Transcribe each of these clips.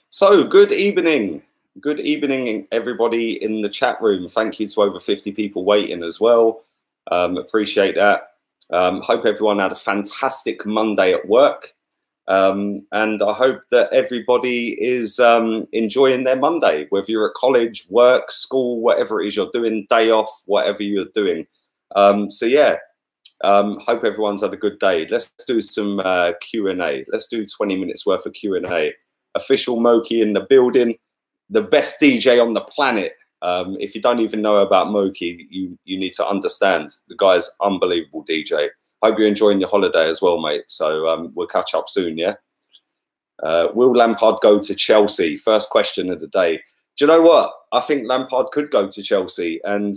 So, good evening. Good evening, everybody in the chat room. Thank you to over 50 people waiting as well. Appreciate that. Hope everyone had a fantastic Monday at work. And I hope that everybody is enjoying their Monday, whether you're at college, work, school, whatever it is you're doing, day off, whatever you're doing. Hope everyone's had a good day. Let's do some Q&A. Let's do 20 minutes worth of Q&A. Official Moki in the building, the best DJ on the planet. If you don't even know about Moki, you need to understand. The guy's unbelievable DJ. Hope you're enjoying your holiday as well, mate. So we'll catch up soon, yeah? Will Lampard go to Chelsea? First question of the day. Do you know what? I think Lampard could go to Chelsea, and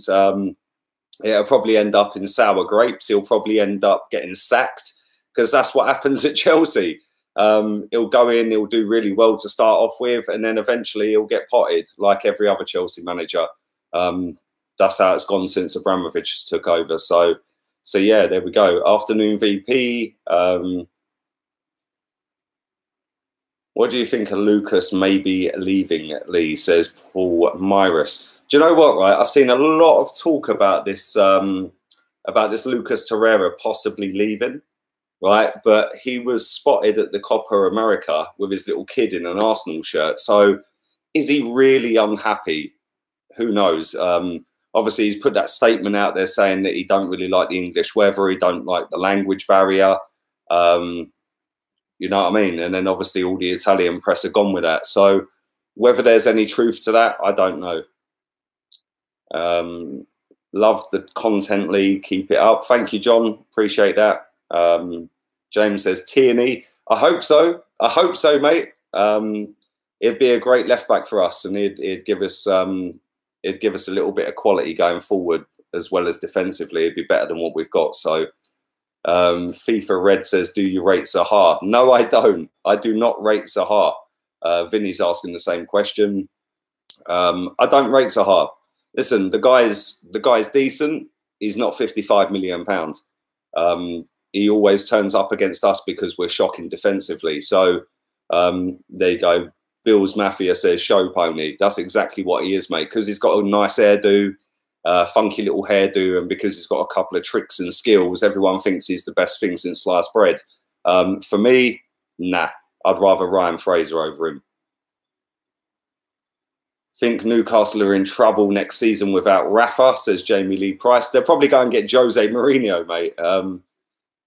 it'll probably end up in sour grapes. He'll probably end up getting sacked, because that's what happens at Chelsea. He'll go in, he'll do really well to start off with, and then eventually he'll get potted like every other Chelsea manager. That's how it's gone since Abramovich took over. So yeah, there we go. Afternoon VP. What do you think of Lucas maybe leaving, Lee, says Paul Myris. Do you know what, right? I've seen a lot of talk about this Lucas Torreira possibly leaving. Right, but he was spotted at the Copa America with his little kid in an Arsenal shirt. So is he really unhappy? Who knows? Obviously, he's put that statement out there saying that he don't really like the English weather. He don't like the language barrier. You know what I mean? And then obviously all the Italian press have gone with that. So whether there's any truth to that, I don't know. Love the content, Lee. Keep it up. Thank you, John. Appreciate that. James says Tierney. I hope so. I hope so, mate. It'd be a great left back for us, and it'd give us a little bit of quality going forward as well as defensively. It'd be better than what we've got. So FIFA Red says, do you rate Zaha? No, I don't. I do not rate Zaha. Vinny's asking the same question. I don't rate Zaha. Listen, the guy's decent. He's not £55 million. He always turns up against us because we're shocking defensively. So there you go. Bill's Mafia says show pony. That's exactly what he is, mate. Because he's got a nice hairdo, funky little hairdo, and because he's got a couple of tricks and skills, everyone thinks he's the best thing since sliced bread. For me, nah. I'd rather Ryan Fraser over him. Think Newcastle are in trouble next season without Rafa, says Jamie Lee Price. They'll probably go and get Jose Mourinho, mate.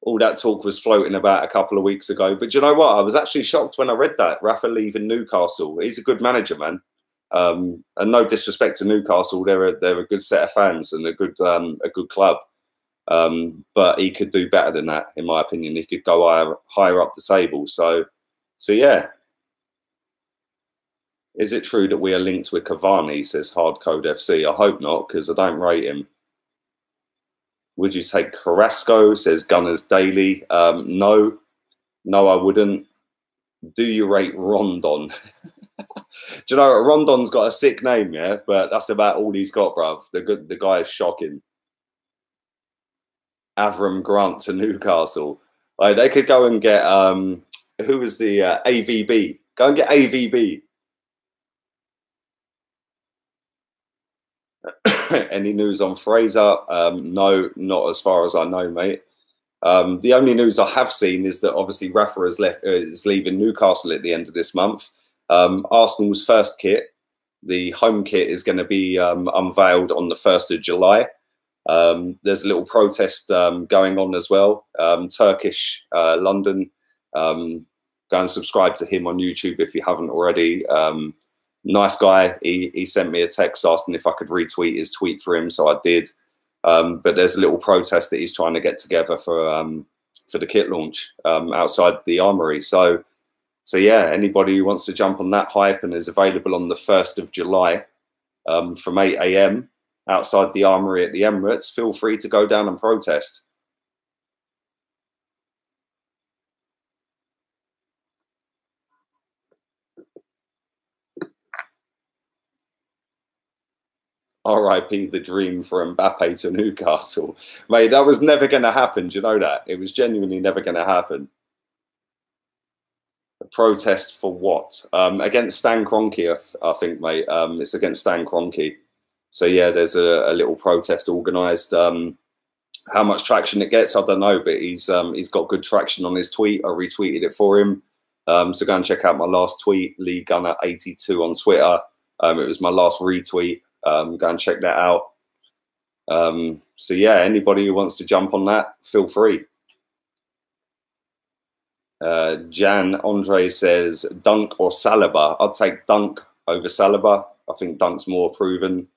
All that talk was floating about a couple of weeks ago. But do you know what? I was actually shocked when I read that. Rafa leaving Newcastle. He's a good manager, man. And no disrespect to Newcastle. They're a good set of fans and a good club. But he could do better than that, in my opinion. He could go higher up the table. So yeah. Is it true that we are linked with Cavani, says Hardcode FC? I hope not, because I don't rate him. Would you take Carrasco, says Gunners Daily? No, I wouldn't. Do you rate Rondon? Do you know, Rondon's got a sick name, yeah? But that's about all he's got, bruv. The guy is shocking. Avram Grant to Newcastle. Like, they could go and get, who was the AVB? Go and get AVB. Any news on Fraser? No, not as far as I know, mate. The only news I have seen is that obviously Rafa is leaving Newcastle at the end of this month. Arsenal's first kit, the home kit, is going to be unveiled on the 1st of July. There's a little protest going on as well. Turkish London. Go and subscribe to him on YouTube if you haven't already. Nice guy. He sent me a text asking if I could retweet his tweet for him, so I did. But there's a little protest that he's trying to get together for the kit launch outside the Armoury. So yeah, anybody who wants to jump on that hype and is available on the 1st of July from 8 AM outside the Armoury at the Emirates, feel free to go down and protest. RIP the dream for Mbappe to Newcastle. Mate, that was never going to happen. Do you know that? It was genuinely never going to happen. Protest for what? Against Stan Kroenke, I think, mate. It's against Stan Kroenke. So yeah, there's a little protest organised. How much traction it gets, I don't know, but he's got good traction on his tweet. I retweeted it for him. So go and check out my last tweet, Lee Gunner 82 on Twitter. It was my last retweet. Go and check that out. So yeah, anybody who wants to jump on that, feel free. Jan Andre says Dunk or Saliba. I'd take Dunk over Saliba. I think Dunk's more proven.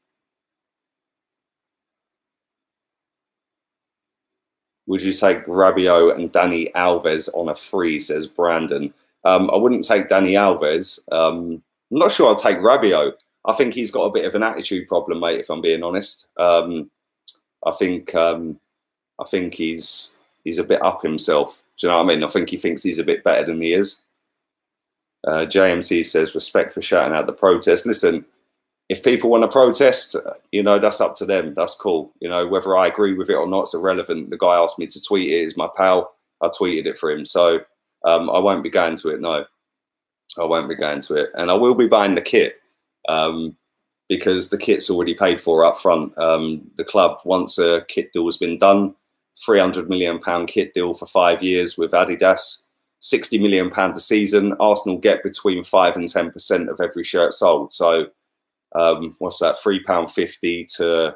Would you take Rabiot and Dani Alves on a free, says Brandon. I wouldn't take Dani Alves. I'm not sure I'd take Rabiot. I think he's got a bit of an attitude problem, mate, if I'm being honest. I think he's a bit up himself. Do you know what I mean? I think he thinks he's a bit better than he is. JMC says, respect for shouting out the protest. Listen, if people want to protest, you know, that's up to them. That's cool. You know, whether I agree with it or not, it's irrelevant. The guy asked me to tweet it. He's my pal. I tweeted it for him. So I won't be going to it. No, I won't be going to it. And I will be buying the kit because the kit's already paid for up front. The club, once a kit deal has been done, £300 million kit deal for 5 years with Adidas, £60 million a season. Arsenal get between 5 and 10% of every shirt sold. So what's that? £3.50 to,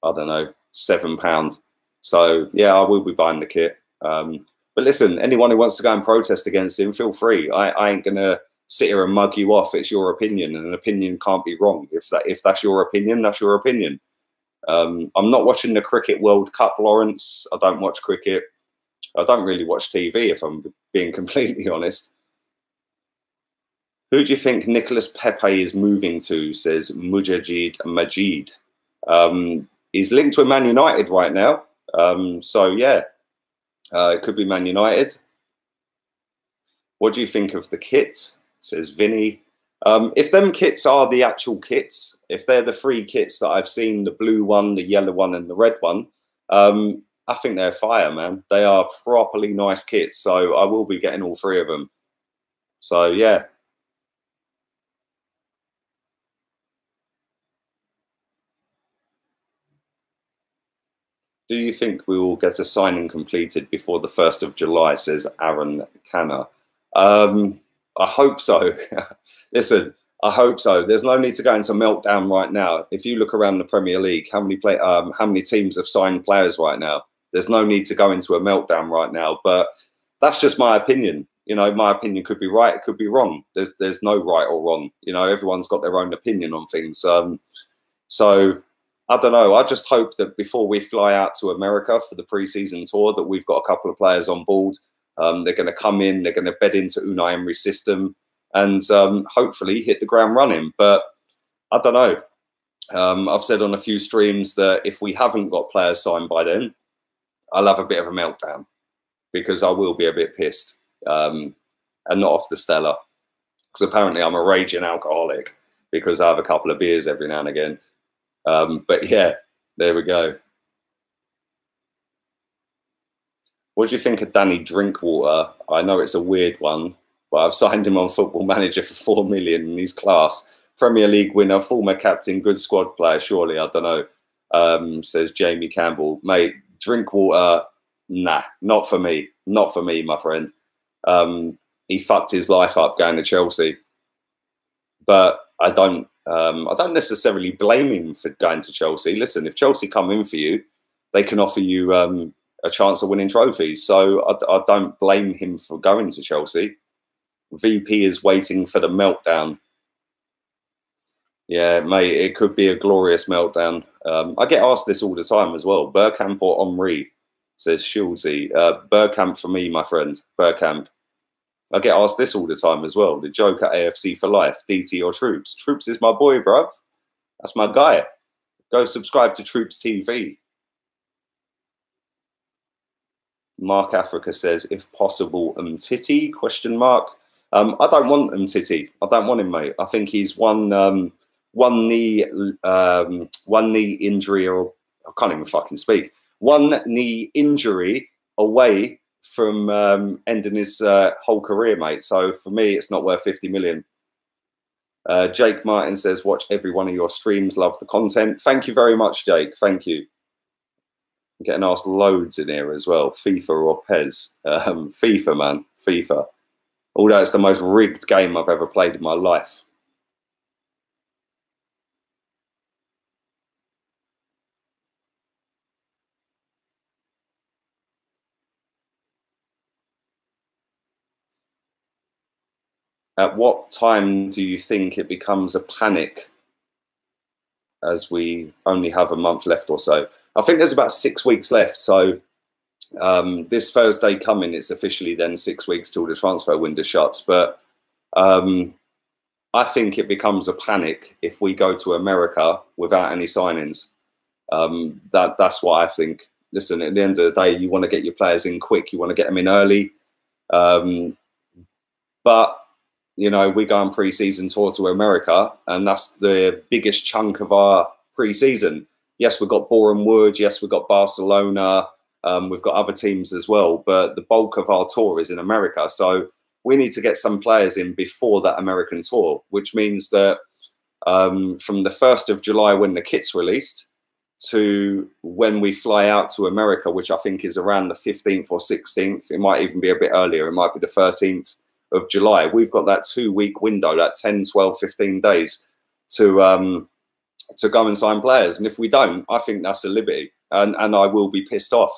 I don't know, £7. So yeah, I will be buying the kit. But listen, anyone who wants to go and protest against him, feel free. I ain't gonna sit here and mug you off. It's your opinion, and an opinion can't be wrong. If that's your opinion, that's your opinion. I'm not watching the Cricket World Cup, Lawrence. I don't watch cricket. I don't really watch TV, if I'm being completely honest. Who do you think Nicolas Pepe is moving to, says Mujahid Majid. He's linked with Man United right now. So, yeah, it could be Man United. What do you think of the kit, says Vinny. If them kits are the actual kits, if they're the 3 kits that I've seen, the blue one, the yellow one and the red one, I think they're fire, man. They are properly nice kits. So I will be getting all 3 of them. So, yeah. Do you think we will get a signing completed before the 1st of July, says Aaron Canner. I hope so. Listen, I hope so. There's no need to go into meltdown right now. If you look around the Premier League, how many teams have signed players right now? There's no need to go into a meltdown right now. But that's just my opinion. You know, my opinion could be right, it could be wrong. There's no right or wrong. You know, everyone's got their own opinion on things. So I don't know. I just hope that before we fly out to America for the pre-season tour, that we've got a couple of players on board. They're going to come in, they're going to bed into Unai Emery's system and hopefully hit the ground running. But I don't know. I've said on a few streams that if we haven't got players signed by then, I'll have a bit of a meltdown because I will be a bit pissed and not off the Stella. Because apparently I'm a raging alcoholic because I have a couple of beers every now and again. But yeah, there we go. What do you think of Danny Drinkwater? I know it's a weird one, but I've signed him on Football Manager for 4 million in his class. Premier League winner, former captain, good squad player, surely. I don't know, says Jamie Campbell. Mate, Drinkwater, nah, not for me. Not for me, my friend. He fucked his life up going to Chelsea. But I don't necessarily blame him for going to Chelsea. Listen, if Chelsea come in for you, they can offer you a chance of winning trophies. So I don't blame him for going to Chelsea. VP is waiting for the meltdown. Yeah, mate, it could be a glorious meltdown. I get asked this all the time as well. Bergkamp or Henry, says Schulze. Bergkamp for me, my friend. Bergkamp. I get asked this all the time as well. The joke at a.f.c. for life. DT or Troops? Troops is my boy, bruv. That's my guy. Go subscribe to Troops TV. Mark Africa says, if possible, Umtiti, question mark. I don't want Umtiti. I don't want him, mate. I think he's one knee injury, or I can't even fucking speak. One knee injury away from ending his whole career, mate. So for me, it's not worth 50 million. Jake Martin says, watch every one of your streams. Love the content. Thank you very much, Jake. Thank you. I'm getting asked loads in here as well. FIFA or Pez? FIFA, man. FIFA. Although it's the most rigged game I've ever played in my life. At what time do you think it becomes a panic, as we only have a month left or so? I think there's about 6 weeks left. So this Thursday coming, it's officially then 6 weeks till the transfer window shuts. But I think it becomes a panic if we go to America without any signings. That's what I think. Listen, at the end of the day, you want to get your players in quick. You want to get them in early. But you know, we go on pre-season tour to America, and that's the biggest chunk of our pre-season. Yes, we've got Boreham Wood. Yes, we've got Barcelona. We've got other teams as well, but the bulk of our tour is in America. So we need to get some players in before that American tour, which means that from the 1st of July, when the kit's released, to when we fly out to America, which I think is around the 15th or 16th, it might even be a bit earlier. It might be the 13th of July. We've got that 2-week window, that 10, 12, 15 days to go and sign players. And if we don't, I think that's a liberty. And I will be pissed off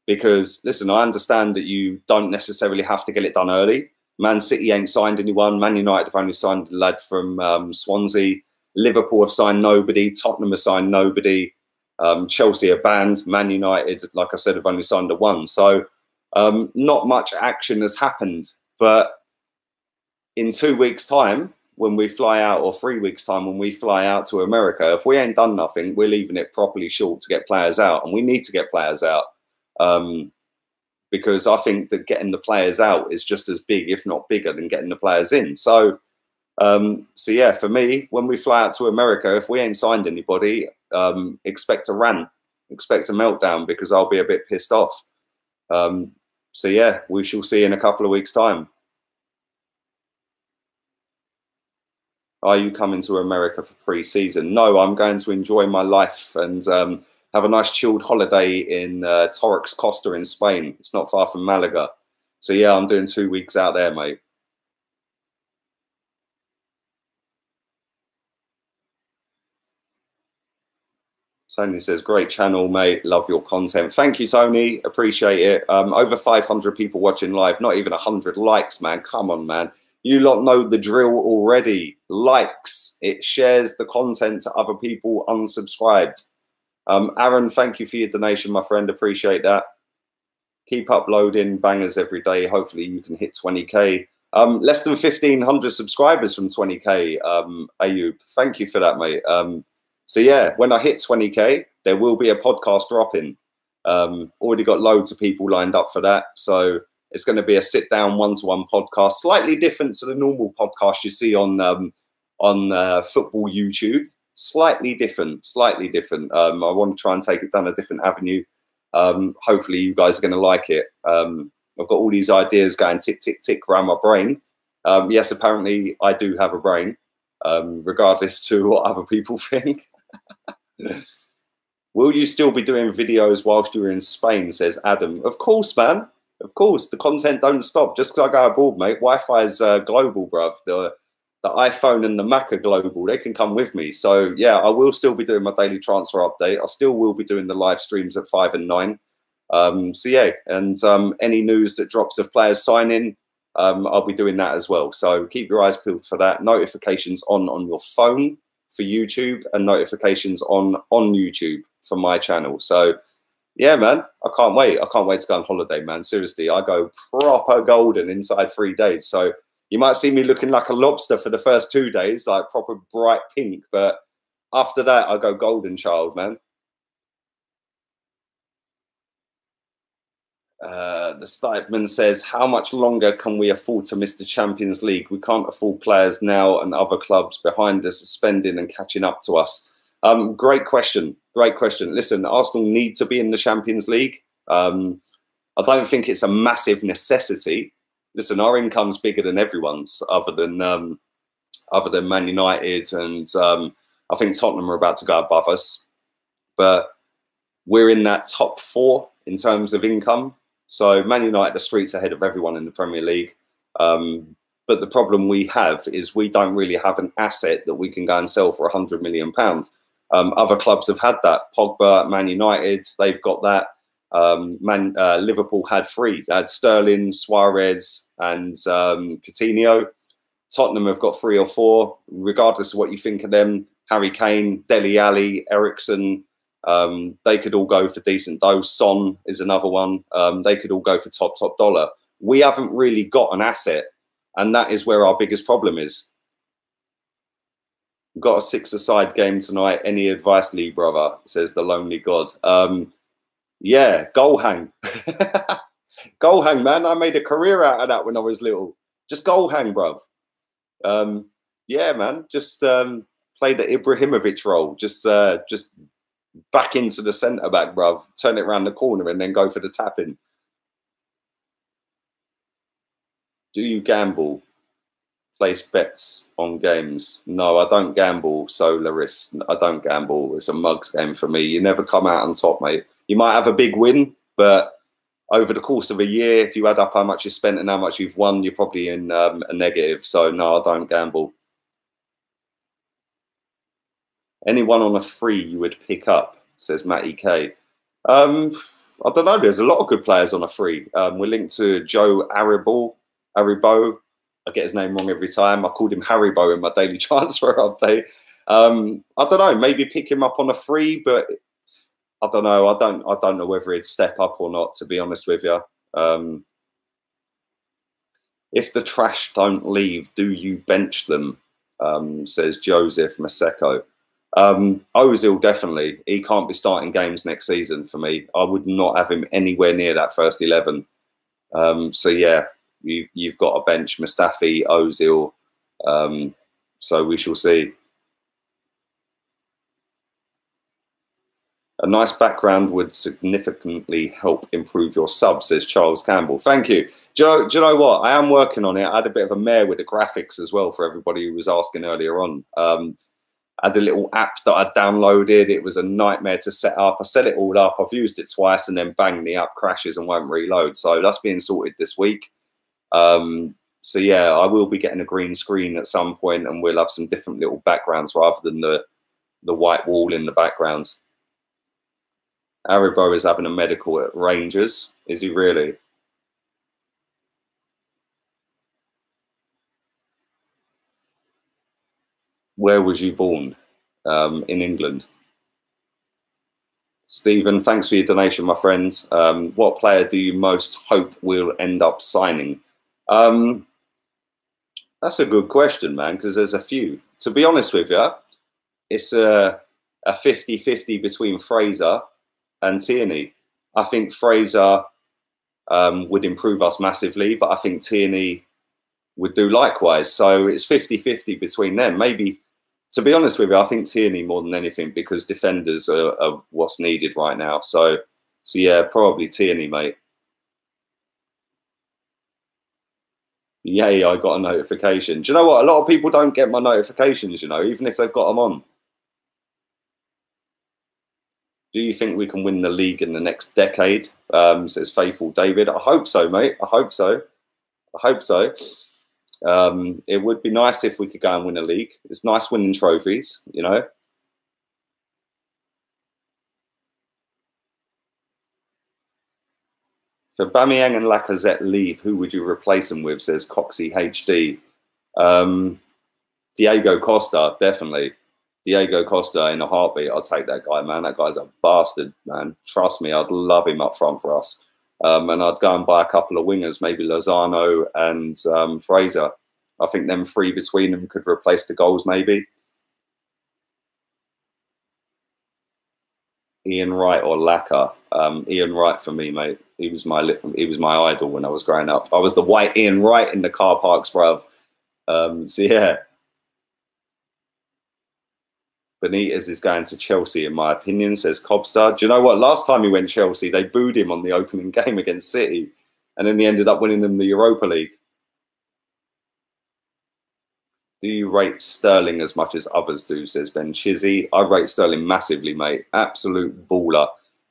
because, listen, I understand that you don't necessarily have to get it done early. Man City ain't signed anyone. Man United have only signed a lad from Swansea. Liverpool have signed nobody. Tottenham have signed nobody. Chelsea are banned. Man United, like I said, have only signed a one. So not much action has happened. But in 2 weeks' time, when we fly out, or 3 weeks' time, when we fly out to America, if we ain't done nothing, we're leaving it properly short to get players out. And we need to get players out because I think that getting the players out is just as big, if not bigger, than getting the players in. So yeah, for me, when we fly out to America, if we ain't signed anybody, expect a rant, expect a meltdown, because I'll be a bit pissed off. So yeah, we shall see in a couple of weeks' time. Are you coming to America for pre-season? No, I'm going to enjoy my life and have a nice chilled holiday in Torres Costa in Spain. It's not far from Malaga. So yeah, I'm doing 2 weeks out there, mate. Tony says, great channel, mate. Love your content. Thank you, Tony. Appreciate it. Over 500 people watching live. Not even 100 likes, man. Come on, man. You lot know the drill already. Likes. It shares the content to other people unsubscribed. Aaron, thank you for your donation, my friend. Appreciate that. Keep uploading bangers every day. Hopefully you can hit 20K. Less than 1,500 subscribers from 20K, Ayub. Thank you for that, mate. So yeah, when I hit 20K, there will be a podcast dropping. Already got loads of people lined up for that. So it's going to be a sit-down one-to-one podcast, slightly different to the normal podcast you see on football YouTube. Slightly different, slightly different. I want to try and take it down a different avenue. Hopefully you guys are going to like it. I've got all these ideas going tick, tick, tick around my brain. Yes, apparently I do have a brain, regardless to what other people think. Will you still be doing videos whilst you're in Spain, says Adam. Of course, man. Of course. The content don't stop. Just because I go abroad, mate. Wi-Fi is global, bruv. The iPhone and the Mac are global. They can come with me. So, yeah, I will still be doing my daily transfer update. I still will be doing the live streams at 5 and 9. So, yeah, and any news that drops of players signing, I'll be doing that as well. So keep your eyes peeled for that. Notifications on your phone for YouTube and notifications on YouTube for my channel. So yeah, man, I can't wait. I can't wait to go on holiday, man. Seriously, I go proper golden inside 3 days. So you might see me looking like a lobster for the first 2 days, like proper bright pink. But after that, I go golden child, man. The Stipman says, how much longer can we afford to miss the Champions League? We can't afford players now and other clubs behind us spending and catching up to us. Great question. Great question. Listen, Arsenal need to be in the Champions League. I don't think it's a massive necessity. Listen, our income's bigger than everyone's, other than Man United, and I think Tottenham are about to go above us. But we're in that top 4 in terms of income. So Man United are streets ahead of everyone in the Premier League. But the problem we have is we don't really have an asset that we can go and sell for £100 million. Other clubs have had that. Pogba, Man United, they've got that. Liverpool had 3. They had Sterling, Suarez, and Coutinho. Tottenham have got 3 or 4. Regardless of what you think of them, Harry Kane, Dele Alli, Eriksen, they could all go for decent dough. Son is another one. They could all go for top dollar. We haven't really got an asset, and that is where our biggest problem is. We've got a 6-a-side game tonight. Any advice, Lee, brother? Says the lonely god. Yeah, goal hang. Goal hang, man. I made a career out of that when I was little. Just goal hang, bruv. Yeah, man. Just play the Ibrahimovic role. Just back into the centre back, bruv. Turn it around the corner and then go for the tap-in. Do you gamble? Place bets on games? No, I don't gamble, Solaris. I don't gamble. It's a mugs game for me. You never come out on top, mate. You might have a big win, but over the course of a year, if you add up how much you spent and how much you've won, you're probably in a negative. So no, I don't gamble. Anyone on a free you would pick up, says Matty K. I don't know. There's a lot of good players on a free. We're linked to Joe Aribo. I get his name wrong every time. I called him Haribo in my daily transfer update. I don't know. Maybe pick him up on a free, but I don't know. I don't know whether he'd step up or not, to be honest with you. If the trash don't leave, do you bench them? Says Joseph Maseko. Ozil, definitely. He can't be starting games next season for me. I would not have him anywhere near that first 11. So yeah, you've got a bench Mustafi, Ozil. So we shall see. A nice background would significantly help improve your sub, says Charles Campbell. Thank you. Do you know what? I am working on it. I had a bit of a mare with the graphics as well for everybody who was asking earlier on. I had a little app that I downloaded. It was a nightmare to set up. I set it all up. I've used it twice and then bang, the app crashes and won't reload. So that's being sorted this week. So yeah, I will be getting a green screen at some point and we'll have some different little backgrounds rather than the white wall in the background. Aribo is having a medical at Rangers. Is he really? Where was you born? In England. Stephen, thanks for your donation, my friend. What player do you most hope will end up signing? That's a good question, man, because there's a few. To be honest with you, it's a 50-50 between Fraser and Tierney. I think Fraser would improve us massively, but I think Tierney would do likewise. So it's 50-50 between them. Maybe, to be honest with you, I think Tierney more than anything, because defenders are what's needed right now. So yeah, probably Tierney, mate. Yay, I got a notification. Do you know what? A lot of people don't get my notifications, you know, even if they've got them on. Do you think we can win the league in the next decade? Says Faithful David. I hope so, mate. I hope so. I hope so. It would be nice if we could go and win a league. It's nice winning trophies, you know. If Aubameyang and Lacazette leave, who would you replace them with? Says Coxie HD. Diego Costa, definitely. Diego Costa in a heartbeat. I'll take that guy, man. That guy's a bastard, man. Trust me, I'd love him up front for us. And I'd go and buy a couple of wingers, maybe Lozano and Fraser. I think them three between them could replace the goals, maybe. Ian Wright or Lacquer. Ian Wright for me, mate. He was my idol when I was growing up. I was the white Ian Wright in the car parks, bruv. So yeah. Benitez is going to Chelsea, in my opinion, says Cobstar. Do you know what? Last time he went Chelsea, they booed him on the opening game against City, and then he ended up winning them the Europa League. Do you rate Sterling as much as others do, says Ben Chizzy. I rate Sterling massively, mate. Absolute baller.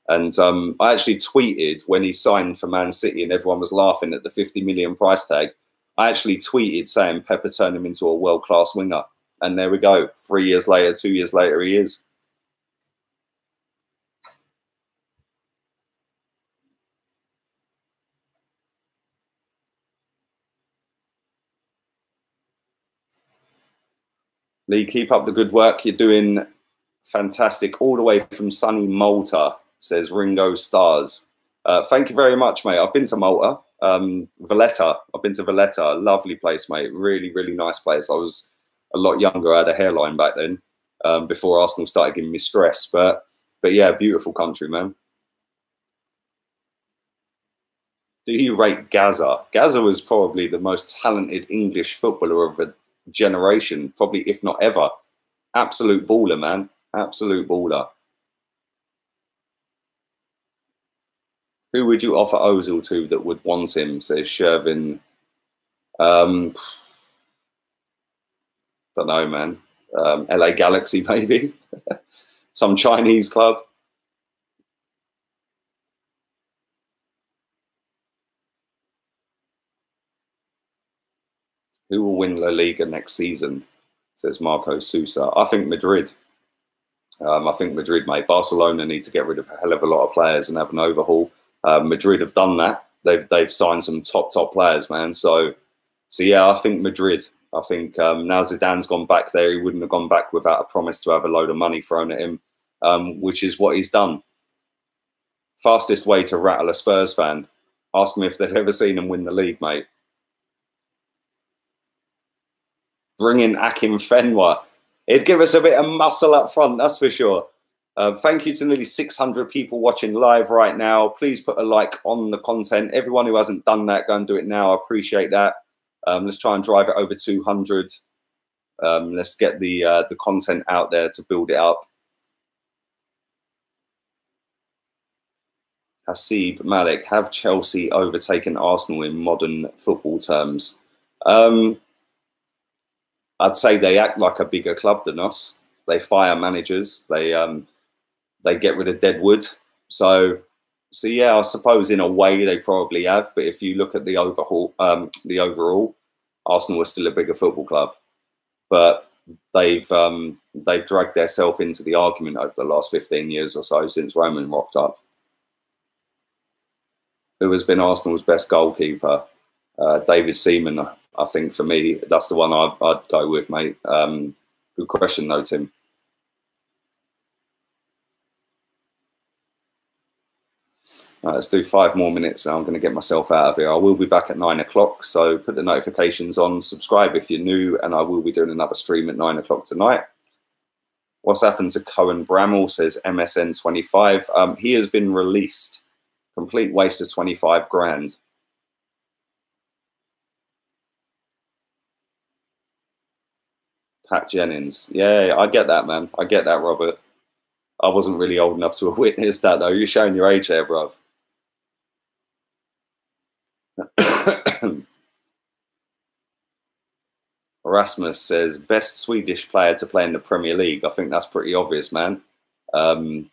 And I actually tweeted when he signed for Man City and everyone was laughing at the 50 million price tag. I actually tweeted saying Pepper turned him into a world-class winger. And there we go. 3 years later, 2 years later, he is. Lee, keep up the good work. You're doing fantastic. All the way from sunny Malta, says Ringo Stars. Thank you very much, mate. I've been to Malta. Valletta. I've been to Valletta. Lovely place, mate. Really, really nice place. I was a lot younger. I had a hairline back then, before Arsenal started giving me stress. But yeah, beautiful country, man. Do you rate Gaza? Gaza was probably the most talented English footballer of a generation, probably if not ever. Absolute baller, man. Absolute baller. Who would you offer Ozil to that would want him, says Shervin. Don't know, man. LA Galaxy, maybe. Some Chinese club. Who will win La Liga next season, says Marco Sousa. I think Madrid. I think Madrid, mate. Barcelona need to get rid of a hell of a lot of players and have an overhaul. Madrid have done that. They've signed some top players, man. So yeah, I think Madrid. I think now Zidane's gone back there, he wouldn't have gone back without a promise to have a load of money thrown at him, which is what he's done. Fastest way to rattle a Spurs fan. Ask them if they've ever seen him win the league, mate. Bring in Akim Fenwa. It'd give us a bit of muscle up front, that's for sure. Thank you to nearly 600 people watching live right now. Please put a like on the content. Everyone who hasn't done that, go and do it now. I appreciate that. Let's try and drive it over 200. Let's get the content out there to build it up. Hasib Malik, have Chelsea overtaken Arsenal in modern football terms? I'd say they act like a bigger club than us. They fire managers. They get rid of deadwood. So yeah, I suppose in a way they probably have. But if you look at the overall, Arsenal are still a bigger football club. But they've dragged themselves into the argument over the last 15 years or so since Roman rocked up. Who has been Arsenal's best goalkeeper? David Seaman, I think for me, that's the one I'd go with, mate. Good question, though, Tim. Right, let's do 5 more minutes. I'm going to get myself out of here. I will be back at 9 o'clock, so put the notifications on. Subscribe if you're new, and I will be doing another stream at 9 o'clock tonight. What's happened to Cohen Bramall, says MSN25. He has been released. Complete waste of 25 grand. Pat Jennings. Yeah, I get that, man. I get that, Robert. I wasn't really old enough to have witnessed that, though. You're showing your age there, bruv. Rasmus says, best Swedish player to play in the Premier League. I think that's pretty obvious, man. I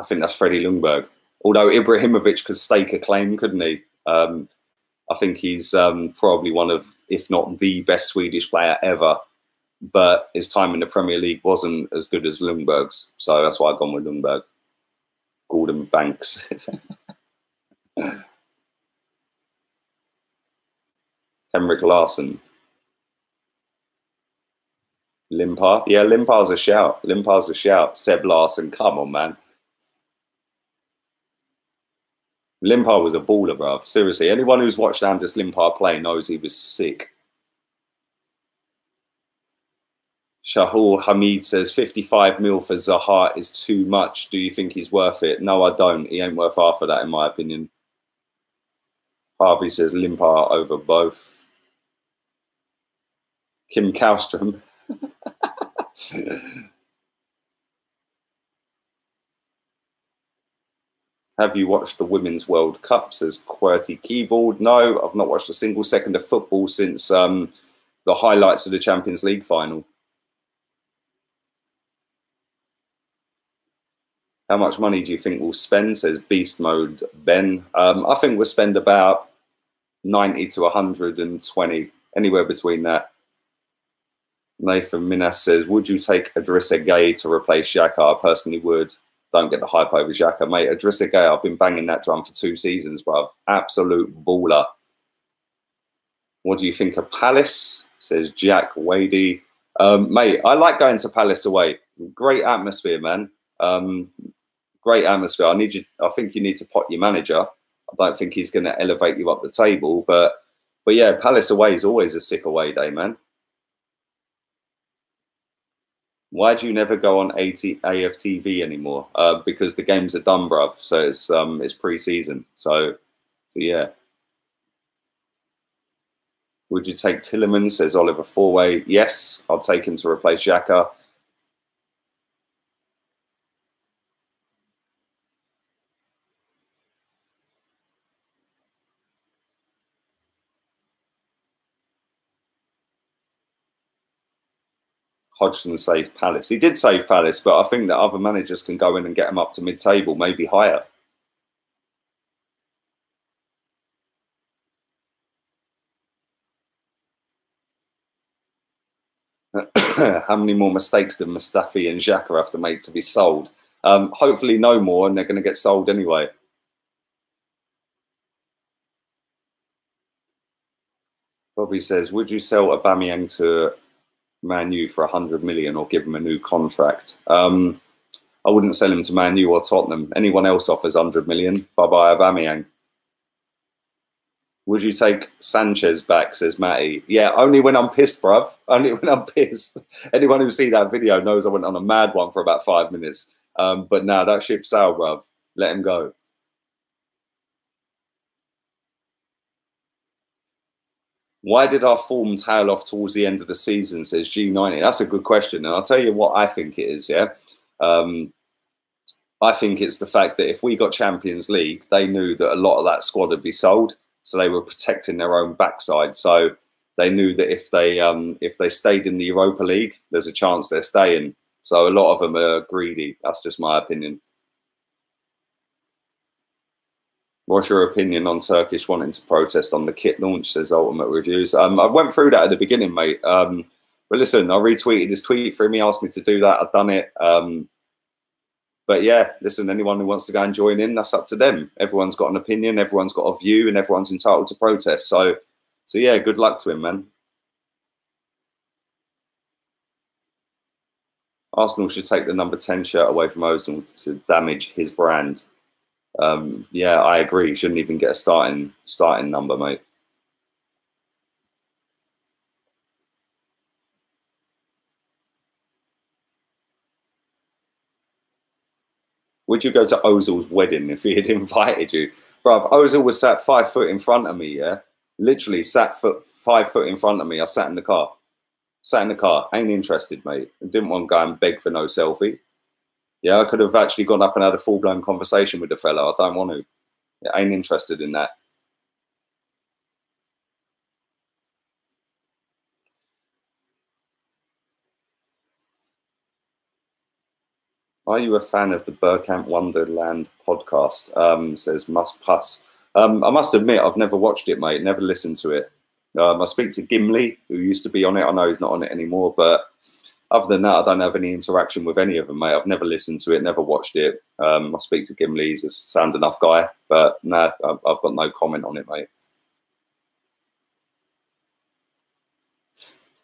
think that's Freddie Ljungberg. Although Ibrahimovic could stake a claim, couldn't he? I think he's probably one of, if not the best Swedish player ever. But his time in the Premier League wasn't as good as Ljungberg's. So that's why I've gone with Ljungberg. Gordon Banks. Henrik Larsson. Limpar. Yeah, Limpar's a shout. Limpar's a shout. Seb Larsson. Come on, man. Limpar was a baller, bruv. Seriously, anyone who's watched Anders Limpar play knows he was sick. Shahul Hamid says 55 mil for Zaha is too much. Do you think he's worth it? No, I don't. He ain't worth half of that, in my opinion. Harvey says Limpar over both. Kim Kallstrom. Have you watched the Women's World Cup? Says QWERTY Keyboard. No, I've not watched a single second of football since the highlights of the Champions League final. How much money do you think we'll spend? Says Beast Mode Ben. I think we'll spend about 90 to 120, anywhere between that. Nathan Minas says, would you take Idrissa Gueye to replace Xhaka? I personally would. Don't get the hype over Xhaka, mate. Idrissa Gueye, I've been banging that drum for 2 seasons, bruv. Absolute baller. What do you think of Palace? Says Jack Wadey. Mate, I like going to Palace away. Great atmosphere, man. Great atmosphere. I think you need to pot your manager. I don't think he's going to elevate you up the table, but yeah, Palace away is always a sick away day, man. Why do you never go on a.f.c anymore? Because the games are done, bruv. So it's pre-season. So yeah. Would you take Tielemans? Says Oliver Fourway. Yes, I'll take him to replace Xhaka. Hodgson saved Palace. He did save Palace, but I think that other managers can go in and get him up to mid-table, maybe higher. How many more mistakes do Mustafi and Xhaka have to make to be sold? Hopefully no more, and they're going to get sold anyway. Bobby says, would you sell Aubameyang to Man U for 100 million or give him a new contract? I wouldn't sell him to Man U or Tottenham. Anyone else offers 100 million, bye-bye Aubameyang. Would you take Sanchez back, says Matty? Yeah, only when I'm pissed, bruv. Only when I'm pissed. Anyone who see that video knows I went on a mad one for about 5 minutes. But now that ship's sailed, bruv. Let him go. Why did our form tail off towards the end of the season, says G90? That's a good question. And I'll tell you what I think it is, yeah? I think it's the fact that if we got Champions League, they knew that a lot of that squad would be sold. So they were protecting their own backside. So they knew that if they stayed in the Europa League, there's a chance they're staying. So a lot of them are greedy. That's just my opinion. What's your opinion on Turkish wanting to protest on the kit launch, says Ultimate Reviews? I went through that at the beginning, mate. But listen, I retweeted his tweet for him. He asked me to do that. I've done it. But yeah, listen, anyone who wants to go and join in, that's up to them. Everyone's got an opinion, everyone's got a view, and everyone's entitled to protest. So yeah, good luck to him, man. Arsenal should take the number 10 shirt away from Ozil to damage his brand. Yeah, I agree. Shouldn't even get a starting number, mate. Would you go to Ozil's wedding if he had invited you? Bro, if Ozil was sat 5 foot in front of me, yeah? Literally sat 5 foot in front of me. I sat in the car. Sat in the car. Ain't interested, mate. I didn't want to go and beg for no selfie. Yeah, I could have actually gone up and had a full-blown conversation with the fella. I don't want to. I ain't interested in that. Are you a fan of the Burkamp Wonderland podcast? Says Must Puss. I must admit, I've never watched it, mate. Never listened to it. I speak to Gimli, who used to be on it. I know he's not on it anymore, but other than that, I don't have any interaction with any of them, mate. I've never listened to it, never watched it. I speak to Gimli. He's a sound enough guy, but nah, I've got no comment on it, mate.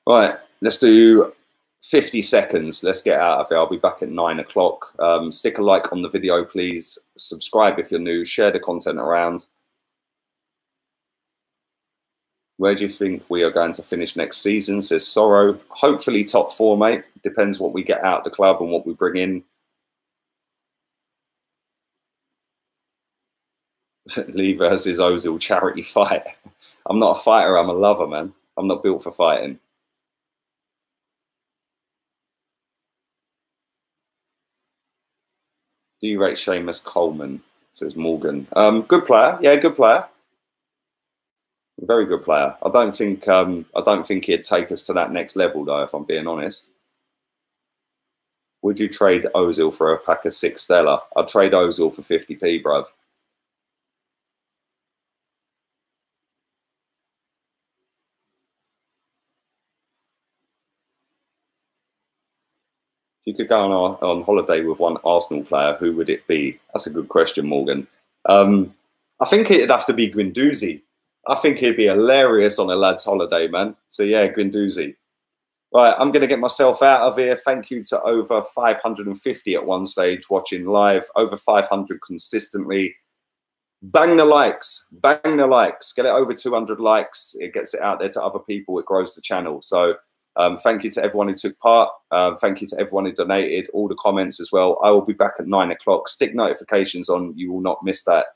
Right, let's do 50 seconds. Let's get out of here. I'll be back at 9 o'clock. Stick a like on the video, please. Subscribe if you're new. Share the content around. Where do you think we are going to finish next season, says Sorrow? Hopefully top 4, mate. Depends what we get out of the club and what we bring in. Lee versus Ozil charity fight. I'm not a fighter, I'm a lover, man. I'm not built for fighting. Do you rate Seamus Coleman? says Morgan. Good player. Yeah, good player. Very good player. I don't think he'd take us to that next level, though, if I'm being honest. Would you trade Ozil for a pack of 6 Stella? I'd trade Ozil for 50p, bruv. If you could go on holiday with one Arsenal player, who would it be? That's a good question, Morgan. I think it'd have to be Guendouzi. I think he'd be hilarious on a lad's holiday, man. So yeah, Guendouzi. Right, I'm going to get myself out of here. Thank you to over 550 at one stage watching live, over 500 consistently. Bang the likes, bang the likes. Get it over 200 likes. It gets it out there to other people. It grows the channel. So thank you to everyone who took part. Thank you to everyone who donated, all the comments as well. I will be back at 9 o'clock. Stick notifications on. You will not miss that.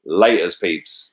Laters, peeps.